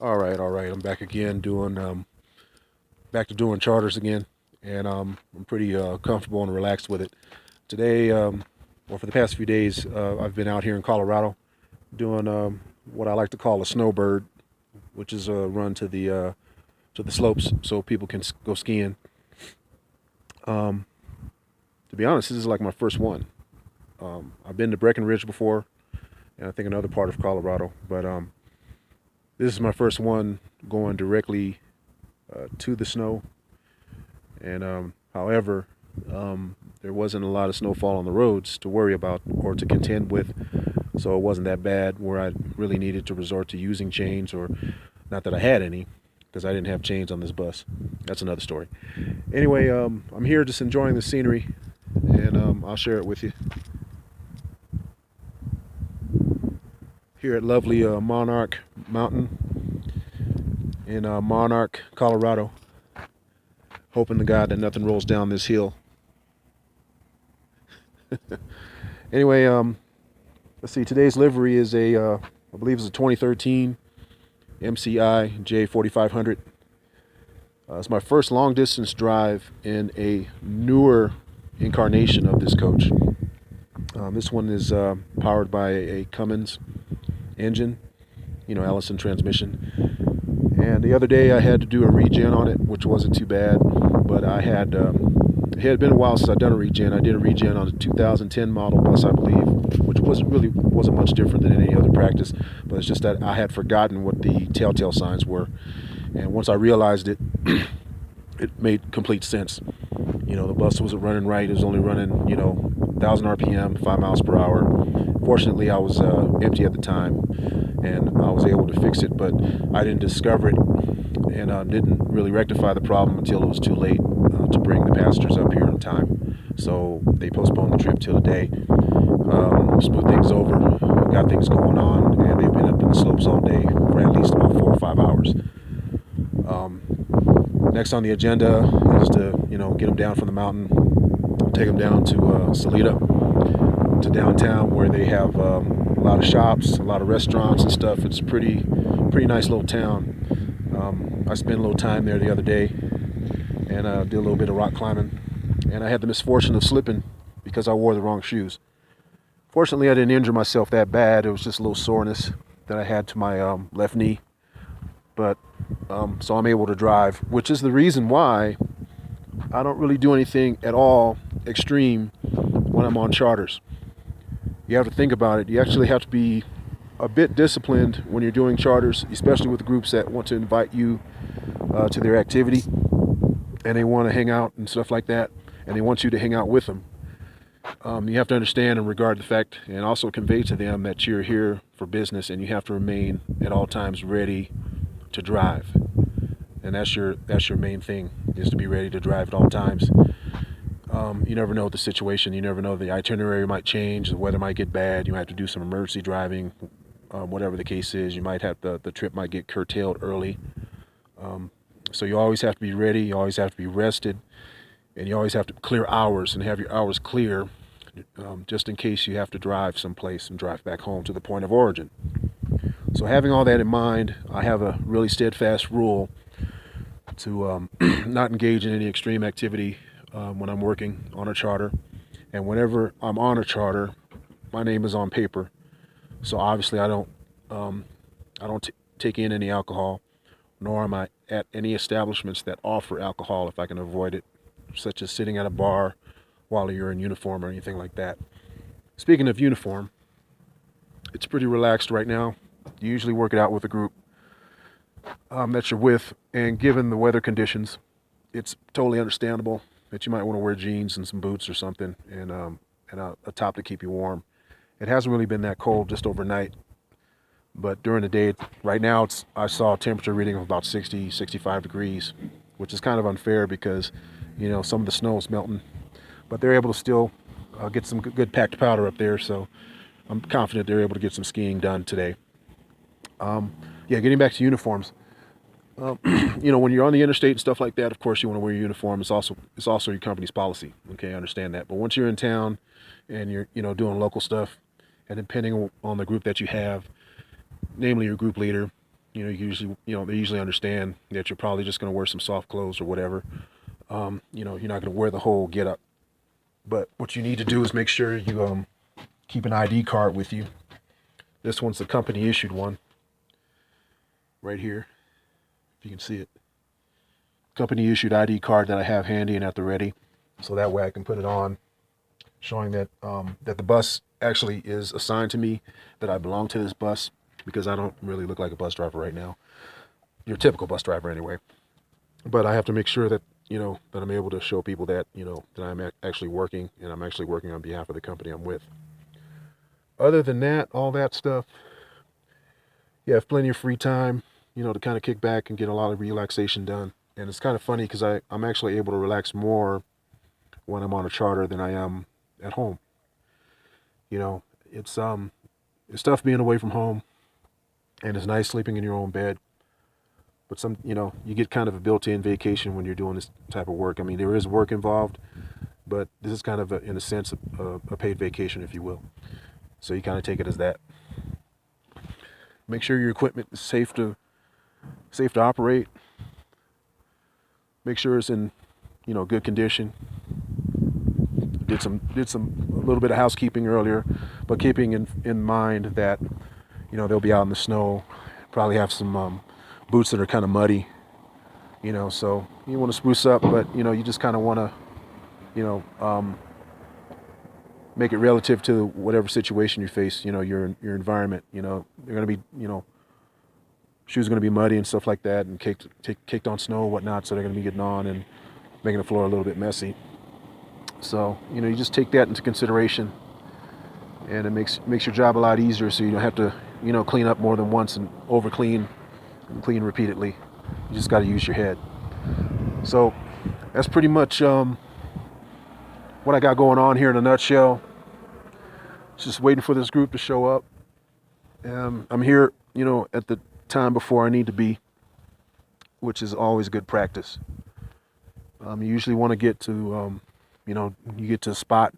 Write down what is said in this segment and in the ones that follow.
All right. I'm back again back to doing charters again, and I'm pretty comfortable and relaxed with it. Today, well, for the past few days, I've been out here in Colorado doing what I like to call a snowbird, which is a run to the slopes so people can go skiing. Um, to be honest, this is like my first one. I've been to Breckenridge before, and I think another part of Colorado, but this is my first one going directly to the snow. And however, there wasn't a lot of snowfall on the roads to worry about or to contend with, so it wasn't that bad where I really needed to resort to using chains, or not that I had any, because I didn't have chains on this bus. That's another story. Anyway, I'm here just enjoying the scenery, and I'll share it with you here at lovely Monarch Mountain in Monarch, Colorado. Hoping to God that nothing rolls down this hill. Anyway, let's see. Today's livery is I believe it's a 2013 MCI J4500. It's my first long distance drive in a newer incarnation of this coach. This one is powered by a Cummins engine, Allison transmission. And the other day I had to do a regen on it, which wasn't too bad, but it had been a while since I'd done a regen. I did a regen on a 2010 model bus, I believe, which wasn't much different than any other practice, but it's just that I had forgotten what the telltale signs were. And once I realized it, it made complete sense. The bus wasn't running right. It was only running, 1,000 RPM, 5 miles per hour. Fortunately, I was empty at the time, and I was able to fix it, but I didn't discover it and didn't really rectify the problem until it was too late to bring the passengers up here in time. So they postponed the trip till today. Smooth things over, got things going on, and they've been up in the slopes all day for at least about 4 or 5 hours. Next on the agenda is to, get them down from the mountain, take them down to Salida, to downtown, where they have a lot of shops, a lot of restaurants and stuff. It's a pretty nice little town. I spent a little time there the other day and did a little bit of rock climbing, and I had the misfortune of slipping because I wore the wrong shoes. Fortunately, I didn't injure myself that bad. It was just a little soreness that I had to my left knee. But so I'm able to drive, which is the reason why I don't really do anything at all extreme when I'm on charters. You have to think about it. You actually have to be a bit disciplined when you're doing charters, especially with groups that want to invite you to their activity, and they want to hang out and stuff like that, and they want you to hang out with them. You have to understand and regard the fact, and also convey to them that you're here for business, and you have to remain at all times ready to drive. And that's your main thing, is to be ready to drive at all times. You never know the situation. You never know, the itinerary might change, the weather might get bad, you might have to do some emergency driving, whatever the case is. You might have the trip might get curtailed early. So you always have to be ready, you always have to be rested, and you always have to clear hours and have your hours clear, just in case you have to drive someplace and drive back home to the point of origin. So having all that in mind, I have a really steadfast rule to not engage in any extreme activity when I'm working on a charter. And whenever I'm on a charter, my name is on paper. So obviously I don't take in any alcohol, nor am I at any establishments that offer alcohol if I can avoid it, such as sitting at a bar while you're in uniform or anything like that. Speaking of uniform, it's pretty relaxed right now. You usually work it out with a group that you're with, and given the weather conditions, it's totally understandable that you might want to wear jeans and some boots or something, and a top to keep you warm. It hasn't really been that cold just overnight, but during the day, right now, I saw a temperature reading of about 60, 65 degrees, which is kind of unfair because, some of the snow is melting, but they're able to still get some good packed powder up there, so I'm confident they're able to get some skiing done today. Getting back to uniforms. When you're on the interstate and stuff like that, of course you want to wear your uniform. It's also your company's policy. Okay, I understand that. But once you're in town and you're doing local stuff, and depending on the group that you have, namely your group leader, they usually understand that you're probably just going to wear some soft clothes or whatever. You're not going to wear the whole get up. But what you need to do is make sure you keep an ID card with you. This one's the company issued one right here, if you can see it. Company issued ID card that I have handy and at the ready, so that way I can put it on, showing that that the bus actually is assigned to me, that I belong to this bus, because I don't really look like a bus driver right now. Your typical bus driver anyway. But I have to make sure that that I'm able to show people that that I'm actually working, and I'm actually working on behalf of the company I'm with. Other than that, all that stuff, you have plenty of free time, to kind of kick back and get a lot of relaxation done. And it's kind of funny because I'm actually able to relax more when I'm on a charter than I am at home. It's tough being away from home, and it's nice sleeping in your own bed. But you get kind of a built-in vacation when you're doing this type of work. I mean, there is work involved, but this is kind of, in a sense, a paid vacation, if you will. So you kind of take it as that. Make sure your equipment is safe to operate. Make sure it's in, good condition. Did a little bit of housekeeping earlier, but keeping in mind that, they'll be out in the snow, probably have some boots that are kind of muddy, so you want to spruce up, but you just kind of want to, make it relative to whatever situation you face, your environment. They're going to be, shoes are going to be muddy and stuff like that, and caked on snow and whatnot, so they're going to be getting on and making the floor a little bit messy. So you just take that into consideration, and it makes your job a lot easier, so you don't have to clean up more than once and over clean and clean repeatedly. You just got to use your head. So that's pretty much what I got going on here in a nutshell. Just waiting for this group to show up. I'm here, at the time before I need to be, which is always good practice. You usually want to get to, you get to a spot,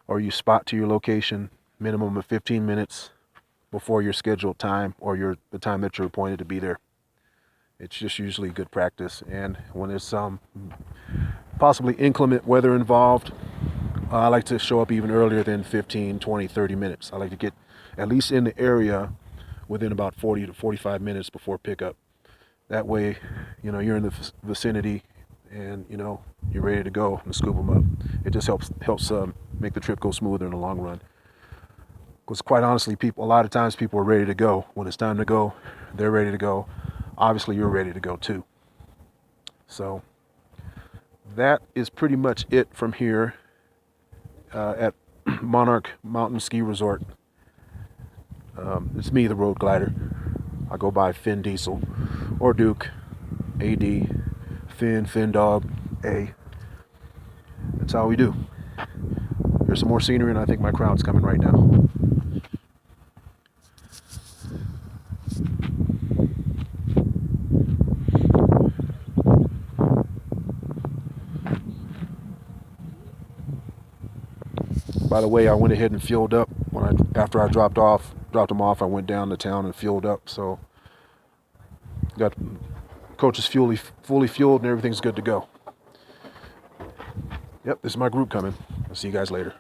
or you spot to your location minimum of 15 minutes before your scheduled time, or the time that you're appointed to be there. It's just usually good practice. And when there's possibly inclement weather involved, I like to show up even earlier than 15, 20, 30 minutes. I like to get at least in the area within about 40 to 45 minutes before pickup. That way, you're in the vicinity, and you're ready to go and scoop them up. It just helps make the trip go smoother in the long run. Because quite honestly, a lot of times people are ready to go. When it's time to go, they're ready to go. Obviously, you're ready to go too. So that is pretty much it from here at Monarch Mountain Ski Resort. It's me, the Road Glider. I go by Finn Diesel or Duke, AD, Finn Dog, A. That's how we do. There's some more scenery, and I think my crowd's coming right now. By the way, I went ahead and fueled up after I dropped them off. I went down to town and fueled up. So got coach is fully fueled, and everything's good to go. Yep, this is my group coming. I'll see you guys later.